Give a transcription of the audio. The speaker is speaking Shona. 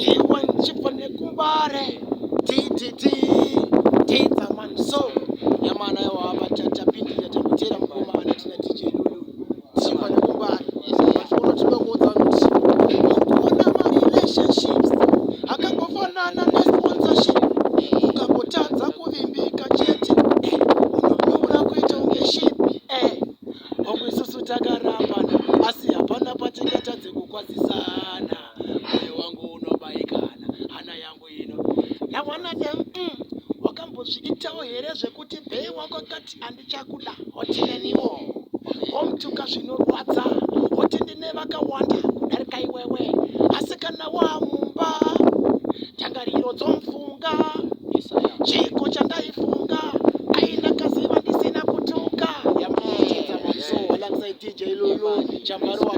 Iwan chifane kumbare Tita manso Yamana yawa abachacha pindi ya tamutera mkuma anatina DJ Lulu Chifane kumbare Mashona tulogo zanusi Ukona ma relationships Akakofana na sponsorship Ukapotanza kuvimbika cheti Unamura kuita ungeship Omwisusu tagarapana Asi hapana patikataze kukwazisana Moyo wangu unobaikana Hana yangu ino Na wana dem wakambozviitawo here zvekuti bei wako kati andichakuda hotine niwo omtuka zvinorwadza hoti ndine vakawanda kudarika iwewe asi kana wamumba tangariro dzomfunga chiko chandaifunga aina kaziva ndisina kutuka yamachedza maso alongside DJ Lulu chambaro